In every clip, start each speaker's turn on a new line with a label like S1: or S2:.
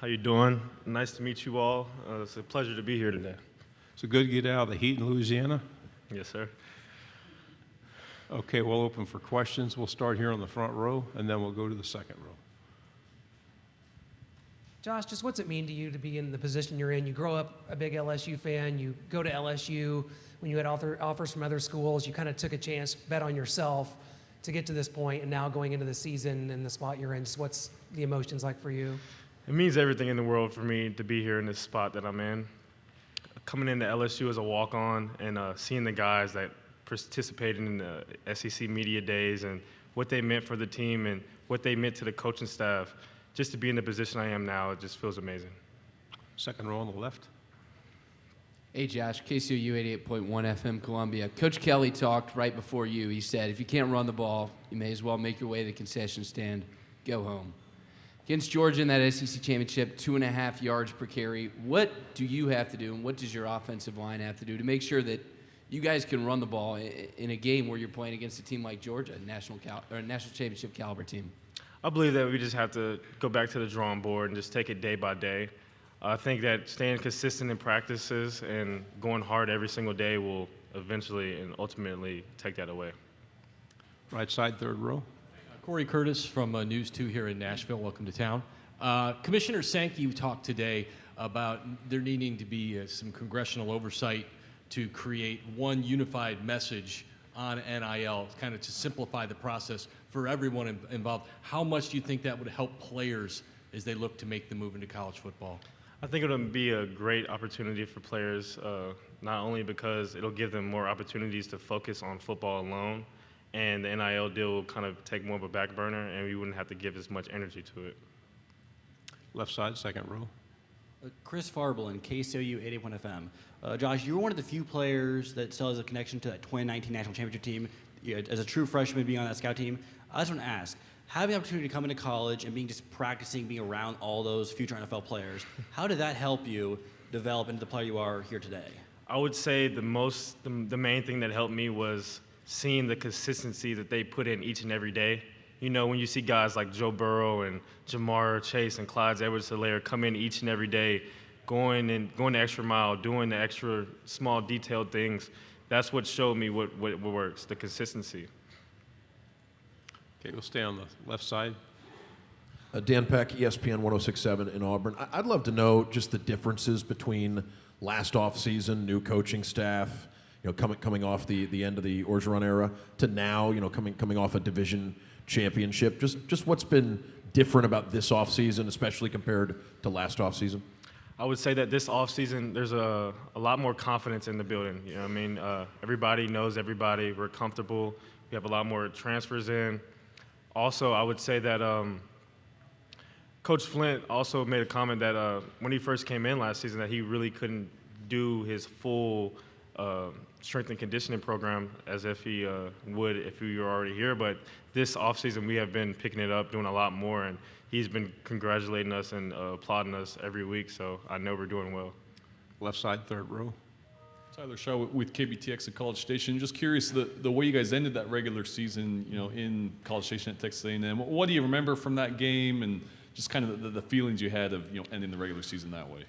S1: How you doing? Nice to meet you all. It's a pleasure to be here today.
S2: So good to get out of the heat in Louisiana?
S1: Yes, sir.
S2: Okay, we'll open for questions. We'll start here on the front row, and then we'll go to the second row.
S3: Josh, just what's it mean to you to be in the position you're in? You grow up a big LSU fan. You go to LSU. When you had offers from other schools, you kind of took a chance, bet on yourself to get to this point, and now going into the season and the spot you're in, just what's the emotions like for you?
S1: It means everything in the world for me to be here in this spot that I'm in. Coming into LSU as a walk-on and seeing the guys that participated in the SEC media days and what they meant for the team and what they meant to the coaching staff, just to be in the position I am now, it just feels amazing.
S2: Second row on the left.
S4: Hey, Josh, KCOU 88.1 FM Columbia. Coach Kelly talked right before you. He said, if you can't run the ball, you may as well make your way to the concession stand, go home. Against Georgia in that SEC championship, 2.5 yards per carry. What do you have to do, and what does your offensive line have to do to make sure that you guys can run the ball in a game where you're playing against a team like Georgia, a national championship caliber team?
S1: I believe that we just have to go back to the drawing board and just take it day by day. I think that staying consistent in practices and going hard every single day will eventually and ultimately take that away.
S2: Right side, third row.
S5: Corey Curtis from News 2 here in Nashville. Welcome to town. Commissioner Sankey talked today about there needing to be some congressional oversight to create one unified message on NIL, kind of to simplify the process for everyone involved. How much do you think that would help players as they look to make the move into college football?
S1: I think it'll be a great opportunity for players, not only because it'll give them more opportunities to focus on football alone, and the NIL deal will kind of take more of a back burner, and we wouldn't have to give as much energy to it.
S2: Left side, second row.
S6: Chris Farblin, KCOU 81 FM. Josh, you were one of the few players that still has a connection to that 2019 national championship team. As a true freshman being on that scout team, I just want to ask, having the opportunity to come into college and being just practicing, being around all those future NFL players, how did that help you develop into the player you are here today?
S1: I would say the main thing that helped me was seeing the consistency that they put in each and every day. You know, when you see guys like Joe Burrow and Jamar Chase and Clyde Edwards-Helaire come in each and every day, going the extra mile, doing the extra small detailed things, that's what showed me what works, the consistency.
S2: Okay, we'll stay on the left side.
S7: Dan Peck, ESPN 1067 in Auburn. I'd love to know just the differences between last offseason, new coaching staff, coming off the end of the Orgeron era to now, coming off a division championship. Just what's been different about this offseason, especially compared to last offseason?
S1: I would say that this offseason, there's a lot more confidence in the building. You know what I mean? Everybody knows everybody. We're comfortable. We have a lot more transfers in. Also, I would say that Coach Flint also made a comment that when he first came in last season that he really couldn't do his full strength and conditioning program as if he would if he were already here. But this offseason, we have been picking it up, doing a lot more, and he's been congratulating us and applauding us every week, so I know we're doing well.
S2: Left side, third row.
S8: Tyler Shaw with KBTX at College Station. Just curious, the way you guys ended that regular season, in College Station at Texas A&M. What do you remember from that game, and just kind of the feelings you had of ending the regular season that way?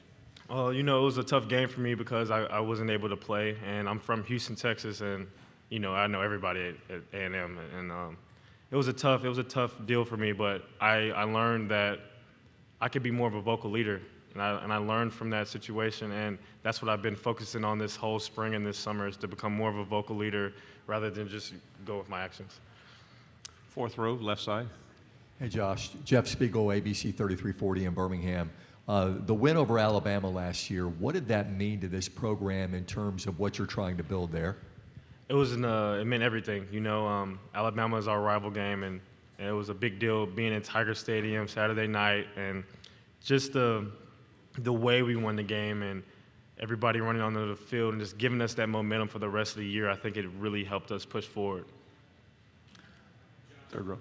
S1: Well, it was a tough game for me because I wasn't able to play, and I'm from Houston, Texas, and I know everybody at A&M, and it was a tough deal for me. But I learned that I could be more of a vocal leader, and I learned from that situation, and that's what I've been focusing on this whole spring and this summer is to become more of a vocal leader rather than just go with my actions.
S2: Fourth row, left side.
S9: Hey, Josh. Jeff Spiegel, ABC 3340 in Birmingham. The win over Alabama last year, what did that mean to this program in terms of what you're trying to build there?
S1: It meant everything. Alabama is our rival game, and it was a big deal being in Tiger Stadium Saturday night, and just the way we won the game and everybody running onto the field and just giving us that momentum for the rest of the year. I think it really helped us push forward.
S2: Third row.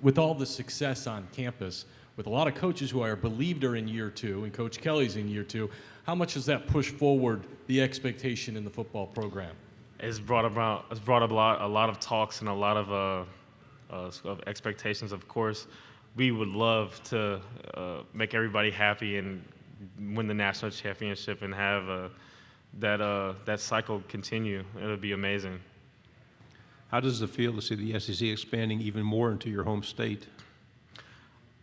S5: With all the success on campus, with a lot of coaches who I believed are in year two, and Coach Kelly's in year two, how much does that push forward the expectation in the football program?
S1: It's brought up a lot of talks and a lot of expectations, of course. we would love to make everybody happy and win the national championship and have that cycle continue. It would be amazing.
S2: How does it feel to see the SEC expanding even more into your home state?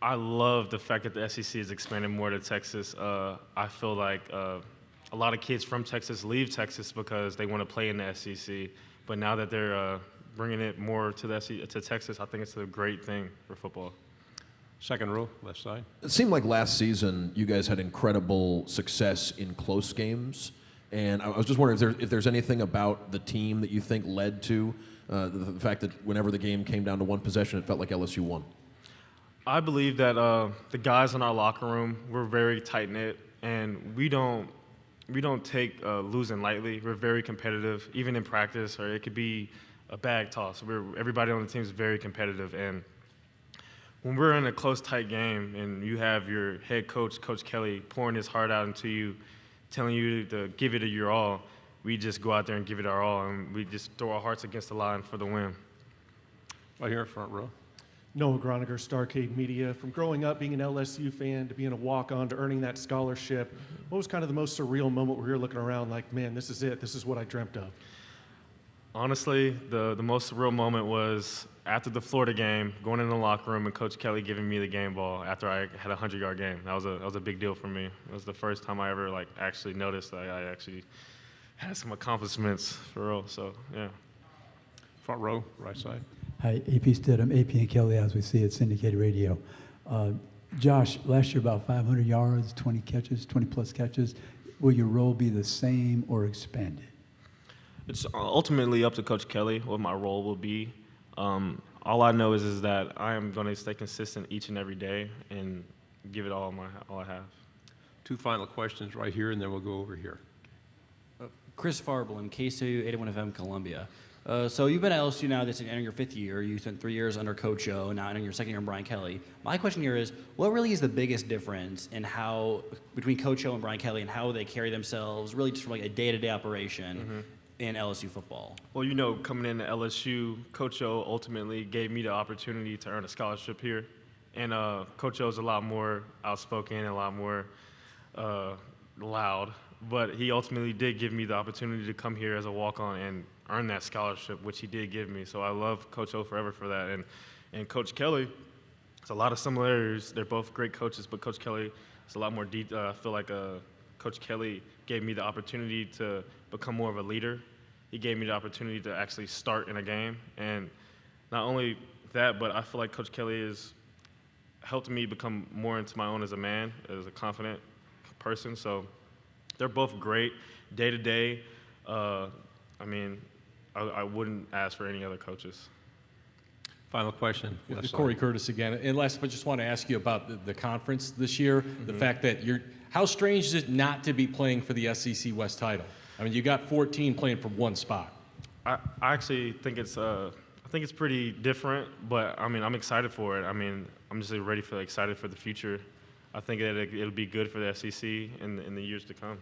S1: I love the fact that the SEC is expanding more to Texas. I feel like a lot of kids from Texas leave Texas because they want to play in the SEC. But now that they're bringing it more to to Texas, I think it's a great thing for football.
S2: Second row, left side.
S7: It seemed like last season you guys had incredible success in close games, and I was just wondering if there's anything about the team that you think led to the fact that whenever the game came down to one possession, it felt like LSU won.
S1: I believe that the guys in our locker room, we're very tight-knit, and we don't take losing lightly. We're very competitive, even in practice, or it could be a bag toss. Everybody on the team is very competitive, and when we're in a close, tight game and you have your head coach, Coach Kelly, pouring his heart out into you, telling you to give it your all, we just go out there and give it our all, and we just throw our hearts against the line for the win.
S2: Right here, front row.
S10: Noah Groniger, Starcade Media. From growing up being an LSU fan to being a walk-on to earning that scholarship, what was kind of the most surreal moment where you're looking around like, man, this is it. This is what I dreamt of?
S1: Honestly, the most surreal moment was after the Florida game, going in the locker room and Coach Kelly giving me the game ball after I had a 100-yard game. That was a big deal for me. It was the first time I ever actually noticed that I actually had some accomplishments for real. So yeah.
S2: Front row, right side.
S11: Hi, AP Stidham, AP and Kelly, as we see at syndicated radio. Josh, last year about 500 yards, 20 catches, 20-plus catches. Will your role be the same or expanded?
S1: It's ultimately up to Coach Kelly what my role will be. All I know is that I am going to stay consistent each and every day and give it all I have.
S2: Two final questions right here, and then we'll go over here.
S6: Chris Farblin, KCOU 81 FM Columbia. So you've been at LSU now, this is entering your 5th year. You spent 3 years under Coach O, now entering your 2nd year in Brian Kelly. My question here is, what really is the biggest difference in how, between Coach O and Brian Kelly, and how they carry themselves, really just from like a day-to-day operation in LSU football?
S1: Well, you know, coming into LSU, Coach O ultimately gave me the opportunity to earn a scholarship here. And Coach O's a lot more outspoken and a lot more loud. But he ultimately did give me the opportunity to come here as a walk-on and earn that scholarship, which he did give me. So I love Coach O forever for that. And Coach Kelly, it's a lot of similarities. They're both great coaches, but Coach Kelly is a lot more deep. I feel like Coach Kelly gave me the opportunity to become more of a leader. He gave me the opportunity to actually start in a game. And not only that, but I feel like Coach Kelly has helped me become more into my own as a man, as a confident person. So they're both great day to day. I mean, I wouldn't ask for any other coaches.
S2: Final question. left
S5: It's
S2: side.
S5: Corey Curtis again. And last, I just want to ask you about the conference this year. The fact that how strange is it not to be playing for the SEC West title? I mean, you got 14 playing for one spot.
S1: I actually think it's pretty different, but I mean, I'm excited for it. I mean, I'm just excited for the future. I think that it'll be good for the SEC in the years to come.